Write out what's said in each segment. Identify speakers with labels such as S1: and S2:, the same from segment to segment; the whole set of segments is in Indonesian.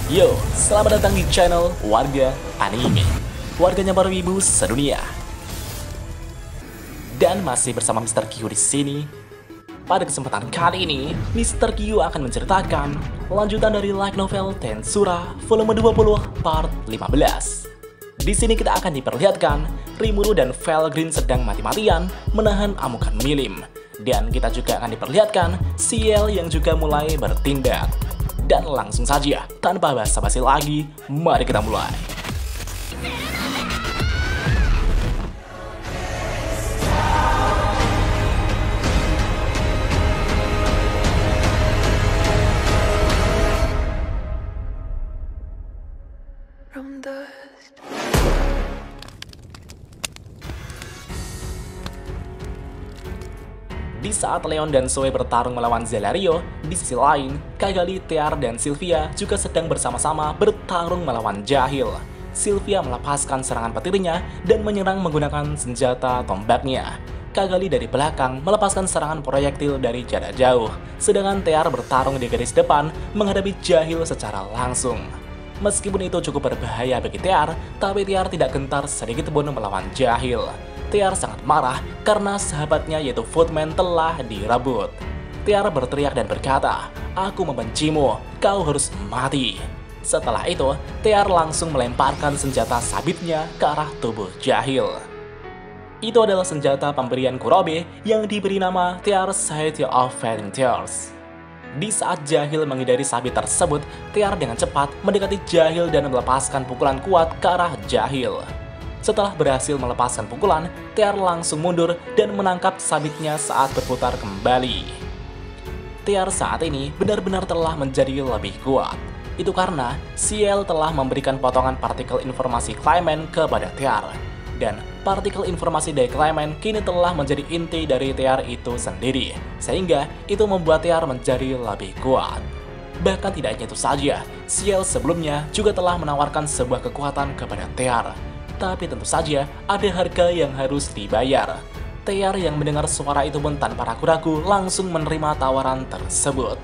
S1: Yo, selamat datang di channel Warga Anime, warganya para wibu sedunia. Dan masih bersama Mr. Q di sini. Pada kesempatan kali ini, Mr. Q akan menceritakan lanjutan dari light novel Tensura volume 20 part 15. Di sini kita akan diperlihatkan Rimuru dan Felgreen sedang mati-matian menahan amukan Milim. Dan kita juga akan diperlihatkan Ciel yang juga mulai bertindak. Dan langsung saja, tanpa basa-basi lagi, mari kita mulai. Di saat Leon dan Zoe bertarung melawan Zelario, di sisi lain, Cagalli, Tear, dan Sylvia juga sedang bersama-sama bertarung melawan Jahil. Sylvia melepaskan serangan petirnya dan menyerang menggunakan senjata tombaknya. Cagalli dari belakang melepaskan serangan proyektil dari jarak jauh, sedangkan Tear bertarung di garis depan menghadapi Jahil secara langsung. Meskipun itu cukup berbahaya bagi Tear, tapi Tear tidak gentar sedikit pun melawan Jahil. Tear sangat marah karena sahabatnya yaitu Footman telah direbut. Tear berteriak dan berkata, "Aku membencimu, kau harus mati." Setelah itu, Tear langsung melemparkan senjata sabitnya ke arah tubuh Jahil. Itu adalah senjata pemberian Kurobe yang diberi nama Tear Society of Fading Tears. Di saat Jahil menghindari sabit tersebut, Tear dengan cepat mendekati Jahil dan melepaskan pukulan kuat ke arah Jahil. Setelah berhasil melepaskan pukulan, Tear langsung mundur dan menangkap sabitnya saat berputar kembali. Tear saat ini benar-benar telah menjadi lebih kuat. Itu karena Ciel telah memberikan potongan partikel informasi Clayman kepada Tear. Dan partikel informasi dari Clayman kini telah menjadi inti dari Tear itu sendiri. Sehingga itu membuat Tear menjadi lebih kuat. Bahkan tidak hanya itu saja, Ciel sebelumnya juga telah menawarkan sebuah kekuatan kepada Tear. Tapi tentu saja ada harga yang harus dibayar. Tear yang mendengar suara itu pun tanpa ragu-ragu langsung menerima tawaran tersebut.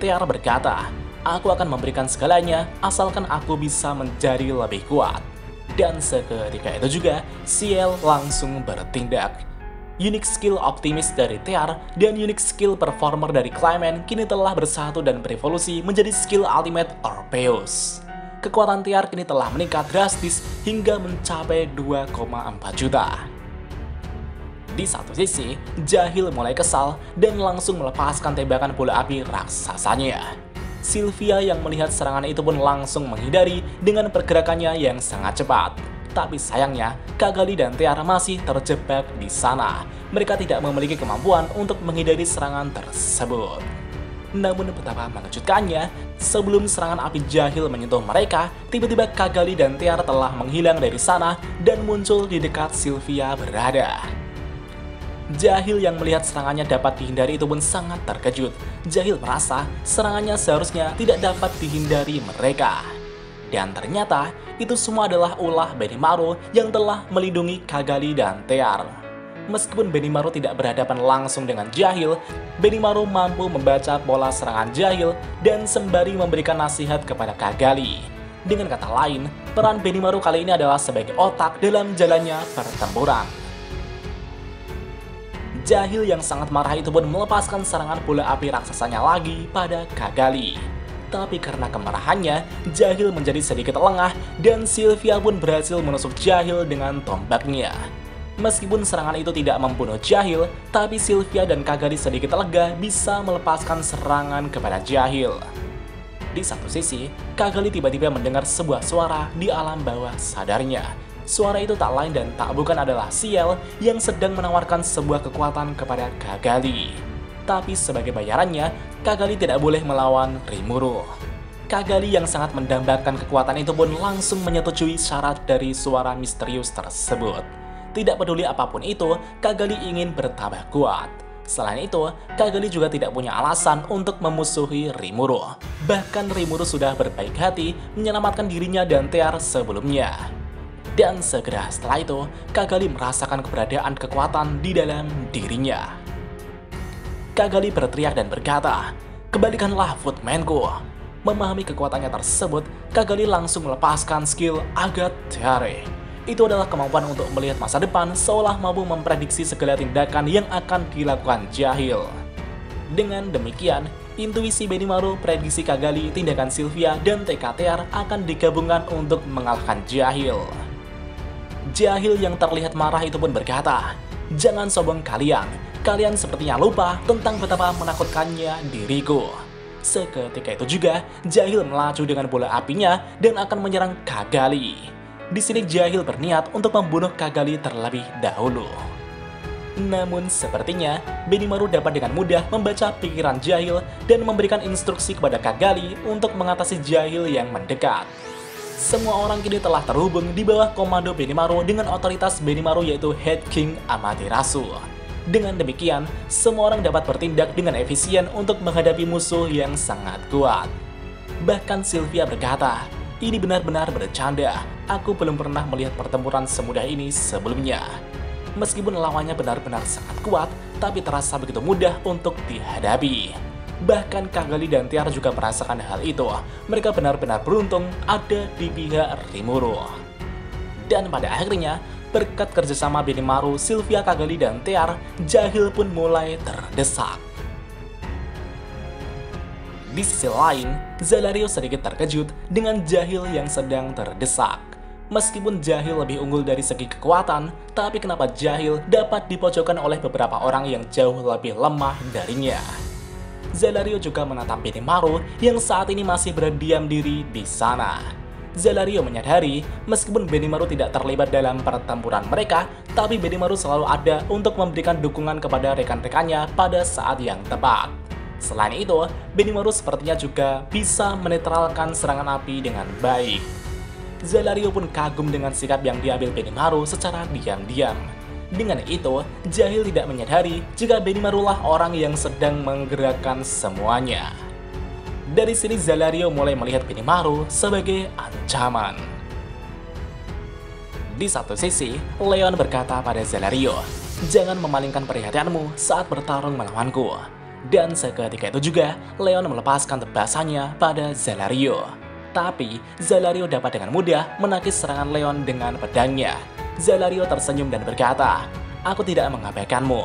S1: Tear berkata, "Aku akan memberikan segalanya asalkan aku bisa menjadi lebih kuat." Dan seketika itu juga, Ciel langsung bertindak. Unique skill optimis dari Tear dan unique skill performer dari Clayman kini telah bersatu dan berevolusi menjadi skill ultimate Orpheus. Kekuatan Tear kini telah meningkat drastis hingga mencapai 2,4 juta. Di satu sisi, Jahil mulai kesal dan langsung melepaskan tembakan bola api raksasanya. Sylvia yang melihat serangan itu pun langsung menghindari dengan pergerakannya yang sangat cepat. Tapi sayangnya, Cagalli dan Tear masih terjebak di sana. Mereka tidak memiliki kemampuan untuk menghindari serangan tersebut. Namun betapa mengejutkannya, sebelum serangan api Jahil menyentuh mereka, tiba-tiba Cagalli dan Tear telah menghilang dari sana dan muncul di dekat Sylvia berada. Jahil yang melihat serangannya dapat dihindari itu pun sangat terkejut. Jahil merasa serangannya seharusnya tidak dapat dihindari mereka. Dan ternyata itu semua adalah ulah Benimaru yang telah melindungi Cagalli dan Tear. Meskipun Benimaru tidak berhadapan langsung dengan Jahil, Benimaru mampu membaca pola serangan Jahil dan sembari memberikan nasihat kepada Cagalli. Dengan kata lain, peran Benimaru kali ini adalah sebagai otak dalam jalannya pertempuran. Jahil yang sangat marah itu pun melepaskan serangan bola api raksasanya lagi pada Cagalli. Tapi karena kemarahannya, Jahil menjadi sedikit lengah dan Sylvia pun berhasil menusuk Jahil dengan tombaknya. Meskipun serangan itu tidak membunuh Jahil, tapi Sylvia dan Cagalli sedikit lega bisa melepaskan serangan kepada Jahil. Di satu sisi, Cagalli tiba-tiba mendengar sebuah suara di alam bawah sadarnya. Suara itu tak lain dan tak bukan adalah Ciel yang sedang menawarkan sebuah kekuatan kepada Cagalli. Tapi sebagai bayarannya, Cagalli tidak boleh melawan Rimuru. Cagalli yang sangat mendambakan kekuatan itu pun langsung menyetujui syarat dari suara misterius tersebut. Tidak peduli apapun itu, Cagalli ingin bertambah kuat. Selain itu, Cagalli juga tidak punya alasan untuk memusuhi Rimuru. Bahkan Rimuru sudah berbaik hati menyelamatkan dirinya dan Tear sebelumnya. Dan segera setelah itu, Cagalli merasakan keberadaan kekuatan di dalam dirinya. Cagalli berteriak dan berkata, "Kembalikanlah Footman-ku." Memahami kekuatannya tersebut, Cagalli langsung melepaskan skill Agathare. Itu adalah kemampuan untuk melihat masa depan seolah mampu memprediksi segala tindakan yang akan dilakukan Jahil. Dengan demikian, intuisi Benimaru, prediksi Cagalli, tindakan Sylvia, dan TKTR akan digabungkan untuk mengalahkan Jahil. Jahil yang terlihat marah itu pun berkata, "Jangan sombong kalian sepertinya lupa tentang betapa menakutkannya diriku." Seketika itu juga, Jahil melaju dengan bola apinya dan akan menyerang Cagalli. Di sini Jahil berniat untuk membunuh Cagalli terlebih dahulu. Namun sepertinya, Benimaru dapat dengan mudah membaca pikiran Jahil dan memberikan instruksi kepada Cagalli untuk mengatasi Jahil yang mendekat. Semua orang kini telah terhubung di bawah komando Benimaru dengan otoritas Benimaru yaitu Head King Amaterasu. Dengan demikian, semua orang dapat bertindak dengan efisien untuk menghadapi musuh yang sangat kuat. Bahkan Sylvia berkata, "Ini benar-benar bercanda, aku belum pernah melihat pertempuran semudah ini sebelumnya." Meskipun lawannya benar-benar sangat kuat, tapi terasa begitu mudah untuk dihadapi. Bahkan Cagalli dan Tiar juga merasakan hal itu. Mereka benar-benar beruntung ada di pihak Rimuru. Dan pada akhirnya, berkat kerjasama Benimaru, Sylvia, Cagalli, dan Tiar, Jahil pun mulai terdesak. Di sisi lain, Zalario sedikit terkejut dengan Jahil yang sedang terdesak. Meskipun Jahil lebih unggul dari segi kekuatan, tapi kenapa Jahil dapat dipojokkan oleh beberapa orang yang jauh lebih lemah darinya? Zalario juga menatap Benimaru yang saat ini masih berdiam diri di sana. Zalario menyadari, meskipun Benimaru tidak terlibat dalam pertempuran mereka, tapi Benimaru selalu ada untuk memberikan dukungan kepada rekan-rekannya pada saat yang tepat. Selain itu, Benimaru sepertinya juga bisa menetralkan serangan api dengan baik. Zalario pun kagum dengan sikap yang diambil Benimaru secara diam-diam. Dengan itu, Jahil tidak menyadari jika Benimaru lah orang yang sedang menggerakkan semuanya. Dari sini Zalario mulai melihat Benimaru sebagai ancaman. Di satu sisi, Leon berkata pada Zalario, "Jangan memalingkan perhatianmu saat bertarung melawanku." Dan seketika itu juga, Leon melepaskan tebasannya pada Zalario. Tapi, Zalario dapat dengan mudah menakis serangan Leon dengan pedangnya. Zalario tersenyum dan berkata, "Aku tidak mengabaikanmu."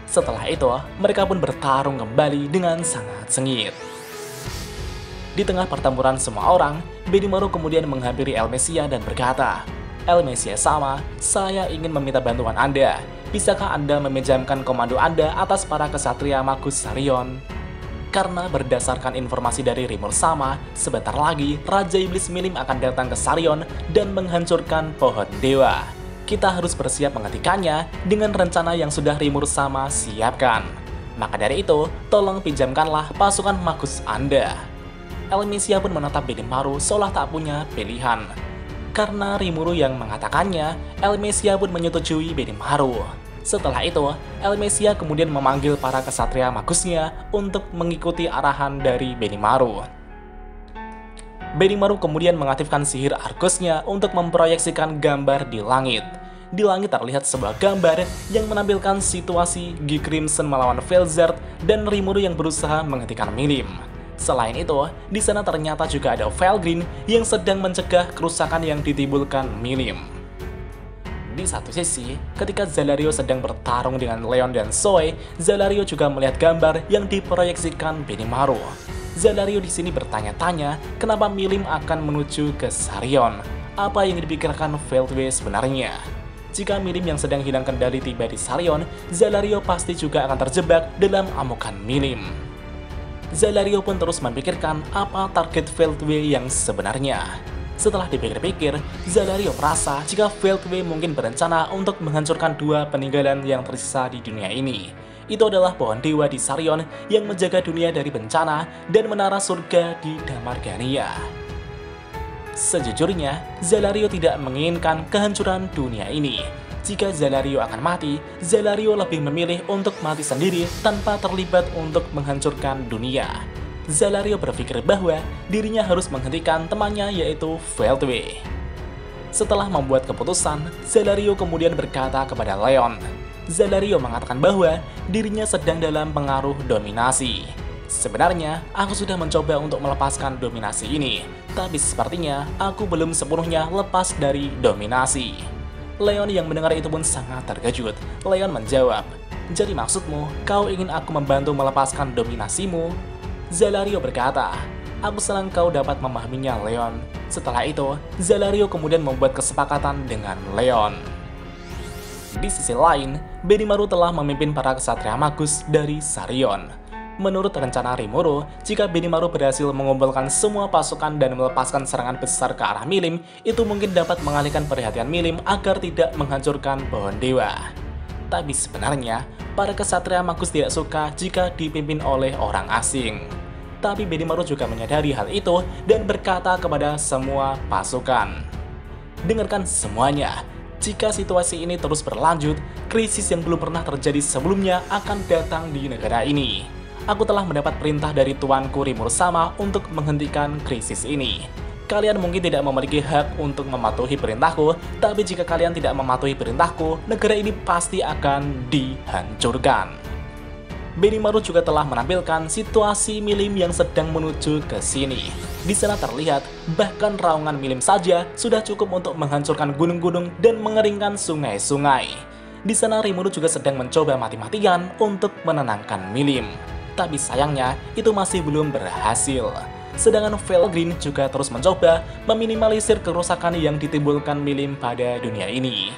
S1: Setelah itu, mereka pun bertarung kembali dengan sangat sengit. Di tengah pertempuran semua orang, Benimaru kemudian menghampiri Elmesia dan berkata, "Elmesia sama, saya ingin meminta bantuan Anda. Bisakah Anda meminjamkan komando Anda atas para kesatria Magus Sarion?" Karena berdasarkan informasi dari Rimur Sama, sebentar lagi Raja Iblis Milim akan datang ke Sarion dan menghancurkan pohon dewa. Kita harus bersiap menghentikannya dengan rencana yang sudah Rimur Sama siapkan. Maka dari itu, tolong pinjamkanlah pasukan Magus Anda. Elmesia pun menatap Benimaru seolah tak punya pilihan. Karena Rimuru yang mengatakannya, Elmesia pun menyetujui Benimaru. Setelah itu, Elmesia kemudian memanggil para kesatria magusnya untuk mengikuti arahan dari Benimaru. Benimaru kemudian mengaktifkan sihir Argusnya untuk memproyeksikan gambar di langit. Di langit terlihat sebuah gambar yang menampilkan situasi G Crimson melawan Velzard dan Rimuru yang berusaha menghentikan Milim. Selain itu, di sana ternyata juga ada Felgreen yang sedang mencegah kerusakan yang ditimbulkan Milim. Di satu sisi, ketika Zalario sedang bertarung dengan Leon dan Zoe, Zalario juga melihat gambar yang diproyeksikan Benimaru. Zalario di sini bertanya-tanya kenapa Milim akan menuju ke Sarion. Apa yang dipikirkan Veldway sebenarnya? Jika Milim yang sedang hilang kendali tiba di Sarion, Zalario pasti juga akan terjebak dalam amukan Milim. Zalario pun terus memikirkan apa target Veldway yang sebenarnya. Setelah dipikir-pikir, Zalario merasa jika Veldway mungkin berencana untuk menghancurkan dua peninggalan yang tersisa di dunia ini. Itu adalah pohon dewa di Sarion yang menjaga dunia dari bencana dan menara surga di Damargania. Sejujurnya, Zalario tidak menginginkan kehancuran dunia ini. Jika Zalario akan mati, Zalario lebih memilih untuk mati sendiri tanpa terlibat untuk menghancurkan dunia. Zalario berpikir bahwa dirinya harus menghentikan temannya yaitu Veldway. Setelah membuat keputusan, Zalario kemudian berkata kepada Leon. Zalario mengatakan bahwa dirinya sedang dalam pengaruh dominasi. Sebenarnya, aku sudah mencoba untuk melepaskan dominasi ini, tapi sepertinya aku belum sepenuhnya lepas dari dominasi. Leon yang mendengar itu pun sangat terkejut. Leon menjawab, "Jadi maksudmu, kau ingin aku membantu melepaskan dominasimu?" Zalario berkata, "Aku senang kau dapat memahaminya, Leon." Setelah itu, Zalario kemudian membuat kesepakatan dengan Leon. Di sisi lain, Benimaru telah memimpin para kesatria magus dari Sarion. Menurut rencana Rimuru, jika Benimaru berhasil mengumpulkan semua pasukan dan melepaskan serangan besar ke arah Milim, itu mungkin dapat mengalihkan perhatian Milim agar tidak menghancurkan pohon dewa. Tapi sebenarnya, para kesatria magus tidak suka jika dipimpin oleh orang asing. Tapi Benimaru juga menyadari hal itu dan berkata kepada semua pasukan, "Dengarkan semuanya. Jika situasi ini terus berlanjut, krisis yang belum pernah terjadi sebelumnya akan datang di negara ini. Aku telah mendapat perintah dari tuanku Rimuru Sama untuk menghentikan krisis ini. Kalian mungkin tidak memiliki hak untuk mematuhi perintahku, tapi jika kalian tidak mematuhi perintahku, negara ini pasti akan dihancurkan." Benimaru juga telah menampilkan situasi Milim yang sedang menuju ke sini. Di sana terlihat, bahkan raungan Milim saja sudah cukup untuk menghancurkan gunung-gunung dan mengeringkan sungai-sungai. Di sana Rimuru juga sedang mencoba mati-matian untuk menenangkan Milim. Tapi sayangnya, itu masih belum berhasil. Sedangkan Felgreen juga terus mencoba meminimalisir kerusakan yang ditimbulkan Milim pada dunia ini.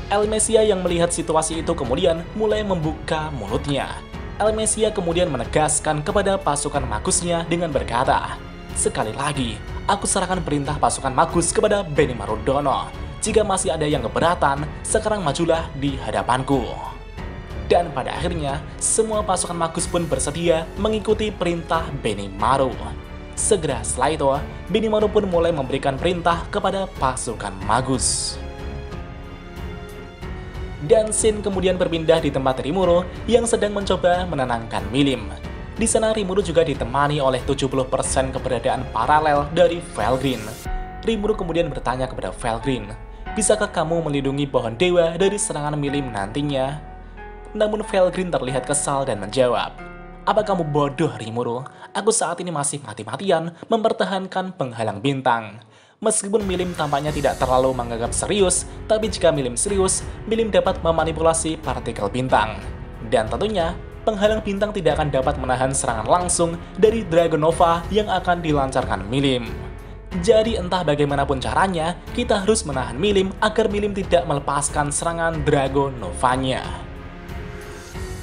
S1: Elmesia yang melihat situasi itu kemudian mulai membuka mulutnya. Elmesia kemudian menegaskan kepada pasukan magusnya dengan berkata, "Sekali lagi, aku serahkan perintah pasukan magus kepada Benimaru Dono. Jika masih ada yang keberatan, sekarang majulah di hadapanku." Dan pada akhirnya, semua pasukan magus pun bersedia mengikuti perintah Benimaru. Segera setelah itu, Benimaru pun mulai memberikan perintah kepada pasukan magus. Dan scene kemudian berpindah di tempat Rimuru yang sedang mencoba menenangkan Milim. Di sana Rimuru juga ditemani oleh 70% keberadaan paralel dari Felgreen. Rimuru kemudian bertanya kepada Felgreen, "Bisakah kamu melindungi pohon dewa dari serangan Milim nantinya?" Namun Felgreen terlihat kesal dan menjawab, "Apa kamu bodoh, Rimuru? Aku saat ini masih mati-matian mempertahankan penghalang bintang. Meskipun Milim tampaknya tidak terlalu menganggap serius, tapi jika Milim serius, Milim dapat memanipulasi partikel bintang. Dan tentunya, penghalang bintang tidak akan dapat menahan serangan langsung dari Dragon Nova yang akan dilancarkan Milim. Jadi entah bagaimanapun caranya, kita harus menahan Milim agar Milim tidak melepaskan serangan Dragon Nova-nya."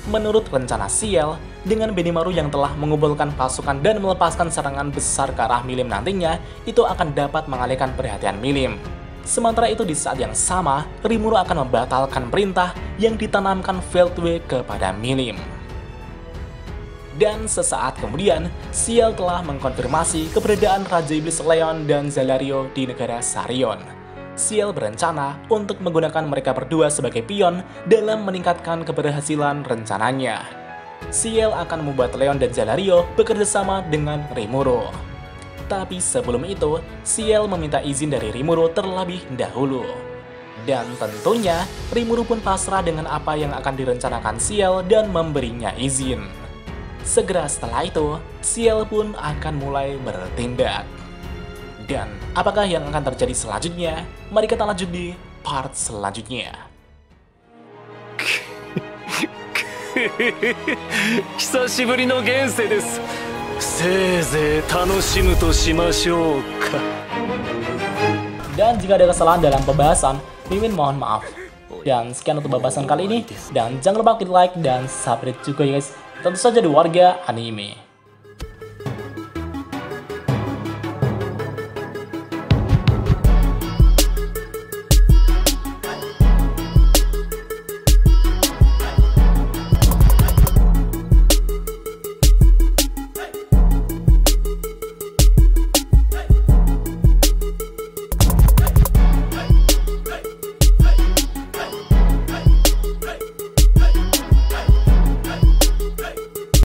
S1: Menurut rencana Ciel, dengan Benimaru yang telah mengumpulkan pasukan dan melepaskan serangan besar ke arah Milim nantinya, itu akan dapat mengalihkan perhatian Milim. Sementara itu di saat yang sama, Rimuru akan membatalkan perintah yang ditanamkan Veldway kepada Milim. Dan sesaat kemudian, Ciel telah mengkonfirmasi keberadaan Raja Iblis Leon dan Zalario di negara Sarion. Ciel berencana untuk menggunakan mereka berdua sebagai pion dalam meningkatkan keberhasilan rencananya. Ciel akan membuat Leon dan Zalario bekerja sama dengan Rimuru. Tapi sebelum itu, Ciel meminta izin dari Rimuru terlebih dahulu. Dan tentunya, Rimuru pun pasrah dengan apa yang akan direncanakan Ciel dan memberinya izin. Segera setelah itu, Ciel pun akan mulai bertindak. Dan apakah yang akan terjadi selanjutnya? Mari kita lanjut di part selanjutnya.
S2: 久しぶりの現世です。せいぜい楽しむとしましょうか。
S1: Dan jika ada kesalahan dalam pembahasan, Mimin mohon maaf. Dan sekian untuk pembahasan kali ini. Dan jangan lupa klik like dan subscribe juga ya guys. Tentu saja di Warga Anime.